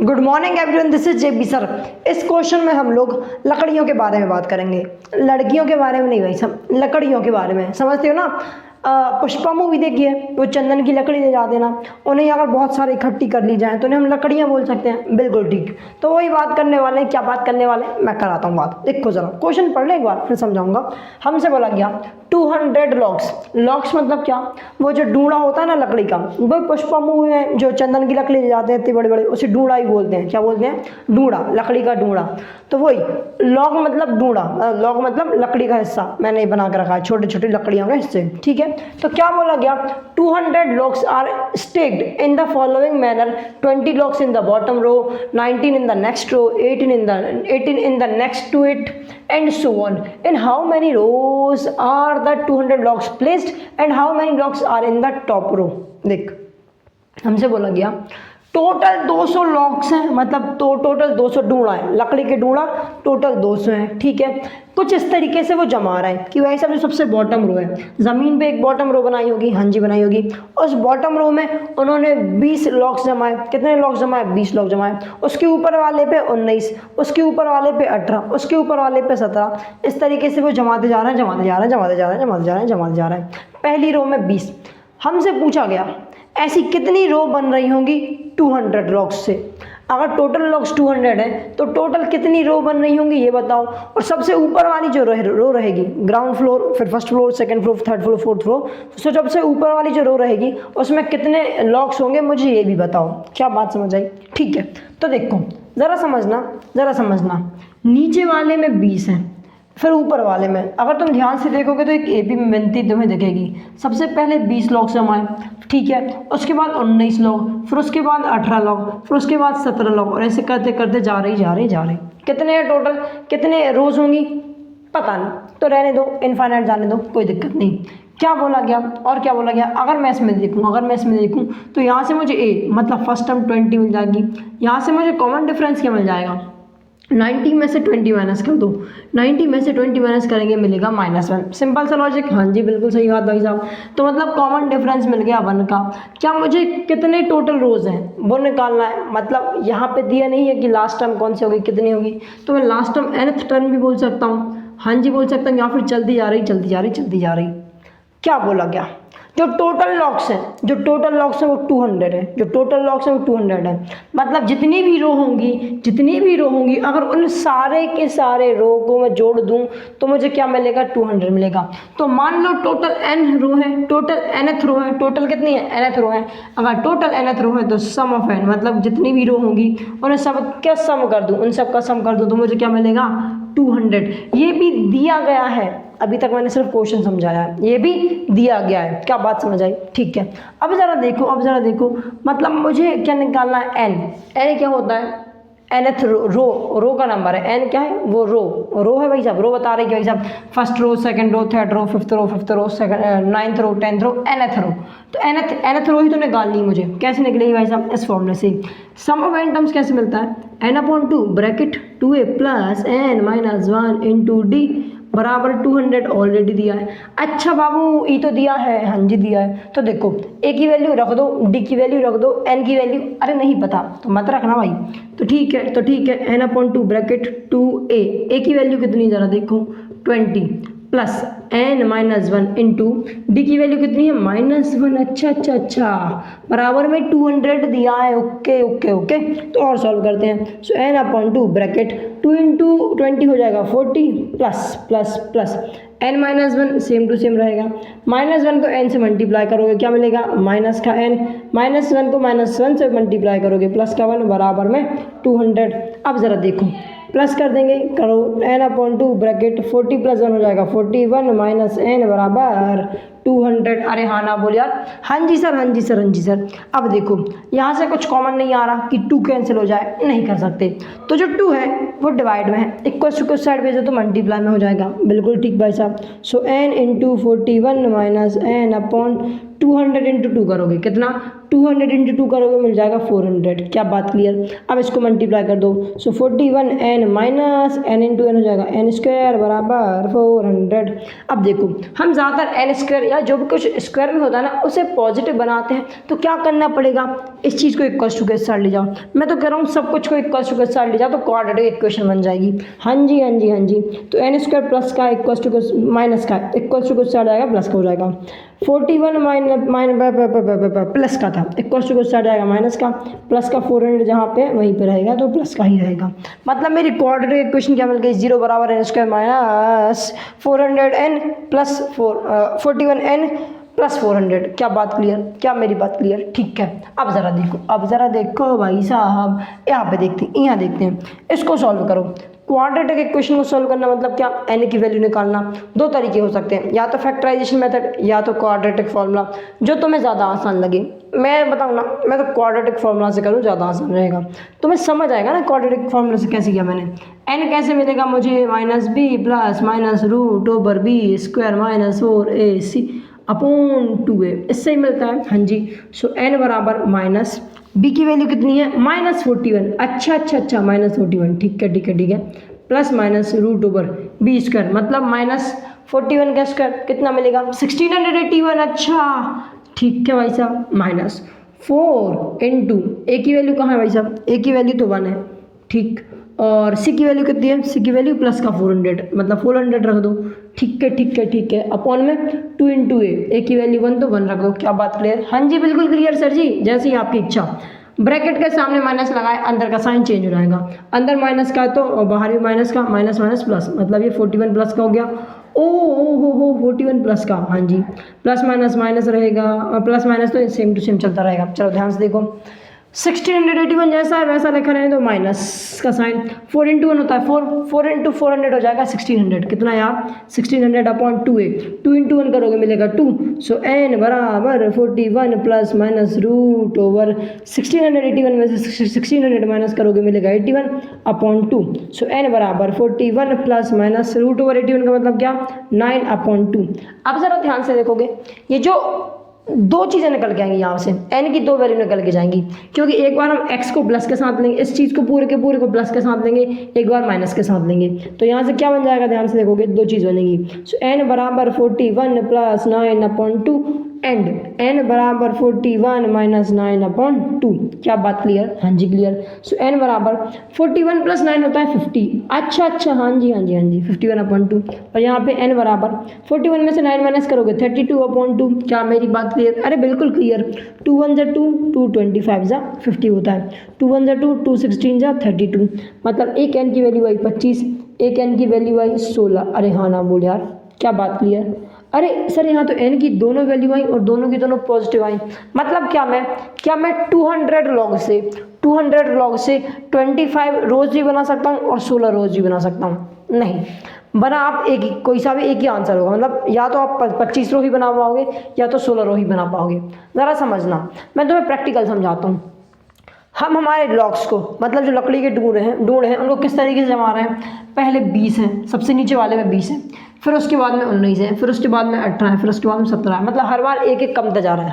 Good morning everyone, this is JB sir. इस question में हम लोग लकड़ियों के बारे में बात करेंगे, लड़कियों के बारे में नहीं भाई, सब लकड़ियों के बारे में। समझते हो ना? पुष्पा मूवी देखिए, वो चंदन की लकड़ी ले जाते ना, उन्हें अगर बहुत सारी इकट्ठी कर ली जाए तो उन्हें हम लकड़ियाँ बोल सकते हैं। बिल्कुल ठीक। तो वही बात करने वाले हैं। क्या बात करने वाले हैं मैं कराता हूँ बात। देखो जरा क्वेश्चन पढ़ ले एक बार, फिर समझाऊंगा। हमसे बोला गया 200 लॉक्स। लॉक्स मतलब क्या? वो जो डूड़ा होता है ना लकड़ी का, वो पुष्पा मूवी में जो चंदन की लकड़ी ले जाते हैं इतने बड़े बड़े, उसे डूड़ा ही बोलते हैं। क्या बोलते हैं? डूड़ा, लकड़ी का डूड़ा। तो वही लॉग मतलब डूड़ा, लॉग मतलब लकड़ी का हिस्सा। मैंने बना के रखा है छोटे छोटे लकड़ियों के हिस्से, ठीक है। तो क्या बोला गया? 200 logs are stacked in the following manner, 20 logs in the bottom row, 19 in the next row, 18 in the next to it, and so on. In how many rows are the 200 locks placed and how many locks are in the top row? देख, हमसे बोला गया total 200 locks हैं, मतलब तो total 200 डूड़ा है, लकड़ी के डूड़ा टोटल 200 हैं, ठीक है। कुछ इस तरीके से वो जमा रहा है कि वही सब जो सबसे बॉटम रो है, ज़मीन पे एक बॉटम रो बनाई होगी, हाँ जी बनाई होगी। उस बॉटम रो में उन्होंने 20 लॉक्स जमाए। कितने लॉक्स जमाए? 20 लॉक जमाए। उसके ऊपर वाले पे 19, उसके ऊपर वाले पे 18, उसके ऊपर वाले पे 17। इस तरीके से वो जमाते जा रहे हैं, जमाते जा रहे हैं, जमाते जा रहे हैं, जमाते जा रहे हैं, जमाते जा रहे हैं। पहली रो में 20। हमसे पूछा गया ऐसी कितनी रो बन रही होंगी 200 लॉक्स से। अगर टोटल लॉक्स 200 है तो टोटल कितनी रो बन रही होंगी ये बताओ। और सबसे ऊपर वाली जो रो रहेगी, ग्राउंड फ्लोर, फिर first floor, second floor, third floor, fourth floor, तो सबसे ऊपर वाली जो रो रहेगी उसमें कितने लॉक्स होंगे मुझे ये भी बताओ। क्या बात समझ आई? ठीक है। तो देखो ज़रा समझना, नीचे वाले में 20 हैं, फिर ऊपर वाले में अगर तुम ध्यान से देखोगे तो एक एपी में बनती तुम्हें दिखेगी। सबसे पहले 20 लॉक जमाए, ठीक है। उसके बाद 19 लॉक, फिर उसके बाद 18 लॉक, फिर उसके बाद 17 लॉक, और ऐसे करते करते जा रही। कितने हैं टोटल? कितने रोज होंगी पता नहीं, तो रहने दो, इनफाइनाइट जाने दो, कोई दिक्कत नहीं। क्या बोला गया और क्या बोला गया? अगर मैं इसमें देखूँ तो यहाँ से मुझे ए मतलब फर्स्ट टर्म 20 मिल जाएगी। यहाँ से मुझे कॉमन डिफरेंस क्या मिल जाएगा? 90 में से 20 माइनस कर दो, 90 में से 20 माइनस करेंगे मिलेगा -1। सिंपल सा लॉजिक, हाँ जी बिल्कुल सही बात भाई साहब। तो मतलब कॉमन डिफरेंस मिल गया 1 का। क्या मुझे कितने टोटल रोज हैं वो निकालना है। मतलब यहाँ पे दिया नहीं है कि लास्ट टर्म कौन सी होगी, कितनी होगी, तो मैं लास्ट टर्म nth टर्म भी बोल सकता हूँ, हाँ जी बोल सकता हूँ, या फिर चलती जा रही। क्या बोला गया? जो टोटल लॉक्स हैं वो 200 है। मतलब जितनी भी रो होंगी अगर उन सारे के सारे रो को मैं जोड़ दूं तो मुझे क्या मिलेगा? 200 मिलेगा। तो मान लो टोटल n रो है, टोटल nth रो है, टोटल कितनी है? nth रो है। अगर टोटल nth रो है तो सम ऑफ n, मतलब जितनी भी रो होंगी उन्हें सब क्या सम कर दूं, उन सब का सम कर दूं तो मुझे क्या मिलेगा? 200। ये भी दिया गया है, अभी तक मैंने सिर्फ क्वेश्चन समझाया है, ये भी दिया गया है। क्या बात समझ आई? ठीक है। अब जरा देखो मतलब मुझे क्या निकालना है? n क्या होता है? nth रो का नंबर है। n क्या है? वो रो है भाई साहब, रो बता रही है भाई साहब। First row, second row, third row, fifth row, second, 9th row, 10th row, nth row. तो nth रो ही तो निकालनी है मुझे। कैसे निकलेगी भाई साहब? इस फॉर्मूले से। सम ऑफ n टर्म्स कैसे मिलता है? n/2 bracket 2a plus n minus 1 into D बराबर 200 ऑलरेडी दिया है। अच्छा बाबू ई तो दिया है, हाँ जी दिया है। तो देखो ए की वैल्यू रख दो, डी की वैल्यू रख दो, एन की वैल्यू अरे नहीं पता तो मत रखना भाई। तो ठीक है n/2 ब्रैकेट 2a की वैल्यू कितनी जरा देखो 20 plus n minus 1 into D की वैल्यू कितनी है? -1। अच्छा बराबर में 200 दिया है। ओके। तो और सॉल्व करते हैं। सो n/2 ब्रैकेट 2 इंटू 20 हो जाएगा 40 plus n minus 1 same to same रहेगा। -1 को n से मल्टीप्लाई करोगे क्या मिलेगा? माइनस का n, -1 को -1 से मल्टीप्लाई करोगे प्लस का 1 बराबर में 200। अब ज़रा देखो प्लस कर देंगे, करो n/2 ब्रैकेट 40 प्लस 1 हो जाएगा 41 माइनस n बराबर 200। अरे हाँ ना बोल यार, हाँ जी सर। अब देखो यहाँ से कुछ कॉमन नहीं आ रहा कि 2 कैंसिल हो जाए, नहीं कर सकते। तो जो 2 है वो डिवाइड में है, इक्वल टू कुछ साइड भेजो तो मल्टीप्लाई में हो जाएगा। बिल्कुल ठीक भाई साहब। सो n into 41 minus n/2 200 into 2 करोगे कितना? 200 इंटू 2 करोगे मिल जाएगा 400। क्या बात क्लियर? अब इसको मल्टीप्लाई कर दो। सो 41 n minus n into n हो जाएगा n स्क्वायर बराबर 400। अब देखो हम ज़्यादातर n स्क्वायर या या जो भी कुछ स्क्वायर में होता है ना उसे पॉजिटिव बनाते हैं तो क्या करना पड़ेगा, इस चीज़ को इक्वल्स टू के साथ ले जाओ। मैं तो कह रहा हूँ सब कुछ को इक्वल्स टू के साथ ले जाओ तो क्वाड्रेटिक इक्वेशन बन जाएगी। हाँ जी हाँ जी हाँ जी। तो एन स्क्वायर प्लस का इक्वल्स टू माइनस का इक्वल्स टू के साथ आएगा प्लस का हो जाएगा। 41 प्लस का था इक्वल्स टू के साथ आएगा माइनस का, प्लस का 400 जहाँ पे वहीं पे रहेगा तो प्लस का ही रहेगा। मतलब मेरी क्वाड्रेटिक इक्वेशन क्या मिल गई, 0 बराबर n square minus 400n plus 41n plus 400। क्या बात क्लियर, क्या मेरी बात क्लियर? ठीक है। अब ज़रा देखो भाई साहब, यहाँ पे यहाँ देखते हैं, इसको सॉल्व करो। क्वाड्रेटिक इक्वेशन को सॉल्व करना मतलब क्या, एन की वैल्यू निकालना। दो तरीके हो सकते हैं, या तो फैक्टराइजेशन मेथड या तो क्वाड्रेटिक फार्मूला, जो तुम्हें ज़्यादा आसान लगे। मैं बताऊँ ना, मैं तो क्वाड्रेटिक फार्मूला से करूँ, ज़्यादा आसान रहेगा। तुम्हें समझ आएगा ना क्वाड्रेटिक फार्मूला से कैसे किया मैंने। एन कैसे मिलेगा मुझे, -b plus minus root over B square minus 4ac upon 2a, इससे ही मिलता है। हाँ जी। सो n बराबर माइनस b की वैल्यू कितनी है, -41। अच्छा -41। ठीक है। Plus minus root over B square मतलब -41 का स्क्वायर कितना मिलेगा, 1681। अच्छा ठीक है भाई साहब, -4 इंटू ए की वैल्यू कहाँ है भाई साहब, ए की वैल्यू तो 1 है। ठीक, और सी की वैल्यू कितनी है, सी की वैल्यू प्लस का 400 मतलब 400 रख दो। ठीक है। अपॉन में 2 इंटू ए की वैल्यू 1 तो 1 रख दो। क्या बात क्लियर? हाँ जी बिल्कुल क्लियर सर जी, जैसे ही आपकी इच्छा। ब्रैकेट के सामने माइनस लगाए, अंदर का साइन चेंज हो जाएगा। अंदर माइनस का है तो बाहर भी माइनस का, माइनस प्लस, मतलब ये 41 प्लस का हो गया। ओ 41 प्लस का। हाँ जी, प्लस माइनस रहेगा, और प्लस माइनस तो सेम टू सेम चलता रहेगा। चलो ध्यान से देखो, 1681 जैसा है वैसा लिखा रहने दो, माइनस का साइन। 4 इंटू 1 होता है 4 इंटू 400 हो जाएगा 1600। कितना यार, 1600 अपॉन 2a, 2 इंटू 1 करोगे मिलेगा 2। सो n बराबर 41 प्लस माइनस रूट ओवर 1681 में से 1600 माइनस करोगे मिलेगा 81 अपॉन 2। सो n बराबर 41 प्लस माइनस रूट ओवर 81 का मतलब क्या, 9 अपॉन 2। अब ज़रा ध्यान से देखोगे, ये जो दो चीज़ें निकल के आएंगी यहाँ से, n की दो वैल्यू निकल के जाएंगी, क्योंकि एक बार हम x को प्लस के साथ लेंगे, इस चीज़ को पूरे के पूरे को प्लस के साथ लेंगे, एक बार माइनस के साथ लेंगे, तो यहाँ से क्या बन जाएगा, ध्यान से देखोगे दो चीज़ बनेगी। सो n बराबर 41 प्लस 9 अपॉन 2 एंड n बराबर 41 माइनस 9 अपॉन 2। क्या बात क्लियर? हाँ जी क्लियर। सो n बराबर 41 प्लस 9 होता है 50। अच्छा हाँ जी 51 अपॉन 2। और यहाँ पे n बराबर 41 में से 9 माइनस करोगे 32 अपॉन 2। क्या मेरी बात क्लियर? अरे बिल्कुल क्लियर। 2 1 जा 2, 2 25 जा 50 होता है, 2 1 जा 2, 2 16 जा 32, मतलब एक n की वैल्यू आई 25, एक n की वैल्यू आई 16। अरे हाँ ना बोल यार, क्या बात क्लियर? अरे सर यहाँ तो n की दोनों वैल्यू आई और दोनों की दोनों पॉजिटिव आई, मतलब क्या मैं 200 लॉग से 25 रोज भी बना सकता हूँ और 16 रोज भी बना सकता हूँ? नहीं बना, आप एक ही, कोई सा भी एक ही आंसर होगा, मतलब या तो आप 25 रो ही बना पाओगे या तो 16 रो ही बना पाओगे। ज़रा समझना, मैं तुम्हें प्रैक्टिकल समझाता हूँ। हम हमारे लॉग्स को, मतलब जो लकड़ी के ढूंढ हैं उनको किस तरीके से जमा रहे हैं। पहले 20 हैं, सबसे नीचे वाले में 20 है, फिर उसके बाद में 19 है, फिर उसके बाद में 18 है, फिर उसके बाद में 17 है, मतलब हर बार एक कमता जा रहा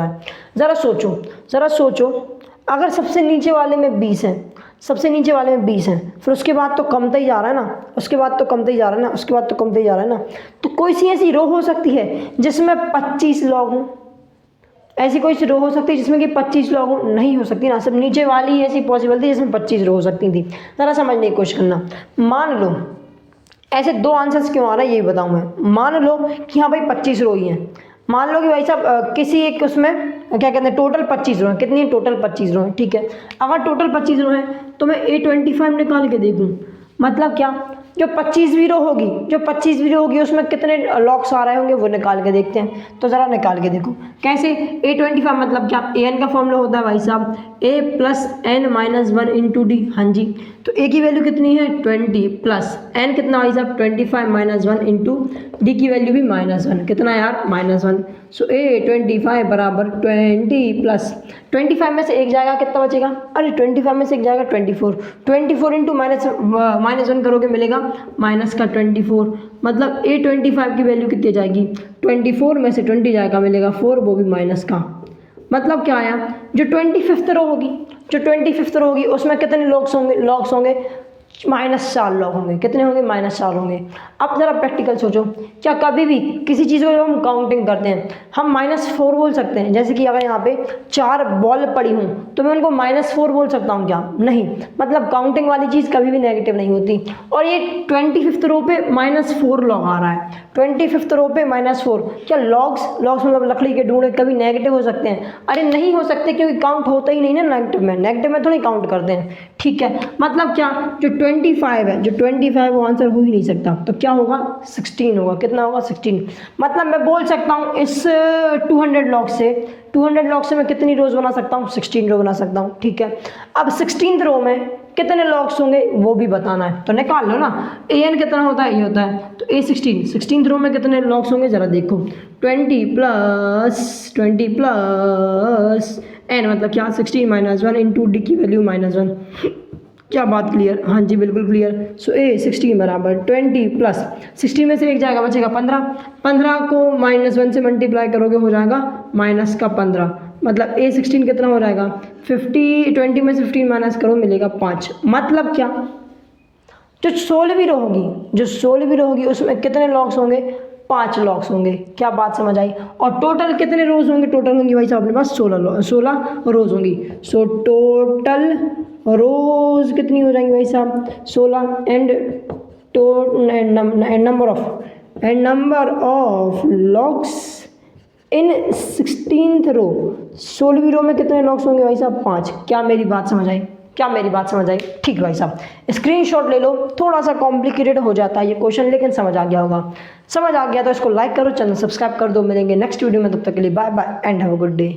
है, ज़रा सोचो, अगर सबसे नीचे वाले में 20 है, फिर उसके बाद तो कमता ही जा रहा है ना, उसके बाद तो कमता ही जा रहा है ना, तो कोई सी ऐसी रो हो सकती है जिसमें 25 लॉग हों? ऐसी कोई सी रो हो सकती है जिसमें कि 25 लॉग हो? नहीं हो सकती ना, सिर्फ नीचे वाली ही ऐसी पॉसिबल थी जिसमें 25 रो हो सकती थी। ज़रा समझने की कोशिश करना। मान लो ऐसे दो आंसर्स क्यों आ रहा है ये बताऊँ मैं। मान लो कि हाँ भाई 25 रो ही हैं, मान लो कि भाई साहब किसी एक उसमें क्या कहते हैं टोटल 25 रो हैं, कितनी है टोटल 25 रो हैं, ठीक है। अगर टोटल 25 रो हैं तो मैं A25 निकाल के देखूँ, मतलब क्या, जो 25वीं रो होगी उसमें कितने लॉग्स आ रहे होंगे वो निकाल के देखते हैं। तो ज़रा निकाल के देखो कैसे। A25 मतलब क्या, an का फॉर्मूला होता है भाई साहब a plus n minus 1 into D. हाँ जी, तो a की वैल्यू कितनी है 20 प्लस n कितना भाई साहब 25 माइनस 1 इंटू डी की वैल्यू भी -1, कितना यार -1। सो A25 बराबर 20 प्लस 25 में से एक जाएगा, कितना बचेगा, अरे 25 में से एक जाएगा 24 इंटू -1 करोगे मिलेगा माइनस का 24, मतलब A25 की वैल्यू कितनी जाएगी 24 में से 20 जाएगा मिलेगा 4, वो भी माइनस का। मतलब क्या आया, जो 25th रो होगी उसमें कितने लॉग्स होंगे -4 लॉग होंगे। कितने होंगे? -4 होंगे। अब ज़रा प्रैक्टिकल सोचो, क्या कभी भी किसी चीज़ को जब हम काउंटिंग करते हैं हम -4 बोल सकते हैं? जैसे कि अगर यहाँ पे 4 बॉल पड़ी हूँ तो मैं उनको -4 बोल सकता हूँ क्या? नहीं। मतलब काउंटिंग वाली चीज़ कभी भी नेगेटिव नहीं होती। और ये 25th रो पे -4 लॉग आ रहा है, 25th रो पे -4। क्या लॉग्स मतलब लकड़ी के ढूंढे कभी नेगेटिव हो सकते हैं? अरे नहीं हो सकते, क्योंकि काउंट होता ही नहीं ना नेगेटिव में। नेगेटिव में थोड़ी काउंट करते हैं, ठीक है। मतलब क्या, जो 25 है, जो 25 वो आंसर हो ही नहीं सकता। तो क्या होगा? 16 होगा। कितना होगा? 16। मतलब मैं बोल सकता हूँ इस 200 लॉग से मैं कितनी रोज बना सकता हूँ? 16 रो बना सकता हूँ, ठीक है। अब 16th रो में कितने लॉग्स होंगे वो भी बताना है, तो निकाल लो ना। an कितना होता है? ये होता है, तो a16 16th रो में कितने लॉग्स होंगे ज़रा देखो। 20 प्लस n, मतलब क्या? 16 - 1 इंटू डी की वैल्यू -1। क्या बात क्लियर? हाँ जी बिल्कुल क्लियर। सो a16 बराबर 20 प्लस 16 में से एक जाएगा, बचेगा 15। 15 को -1 से मल्टीप्लाई करोगे हो जाएगा -15। मतलब a16 कितना हो जाएगा? 50। 20 में से 15 माइनस करो, मिलेगा 5। मतलब क्या, जो 16वीं रो होगी उसमें कितने लॉग्स होंगे? 5 लॉग्स होंगे। क्या बात समझ आई? और टोटल कितने रोज होंगे? टोटल होंगी भाई साहब अपने पास 16 रोज होंगी। सो टोटल रोज कितनी हो जाएंगी भाई साहब? 16। And number of logs in 16th रो, 16वीं रो में कितने लॉग्स होंगे भाई साहब? 5। क्या मेरी बात समझ आई? ठीक भाई साहब, स्क्रीनशॉट ले लो। थोड़ा सा कॉम्प्लिकेटेड हो जाता है ये क्वेश्चन, लेकिन समझ आ गया होगा। समझ आ गया तो इसको लाइक करो, चैनल सब्सक्राइब कर दो। मिलेंगे नेक्स्ट वीडियो में, तब तक के लिए bye bye and have a good day.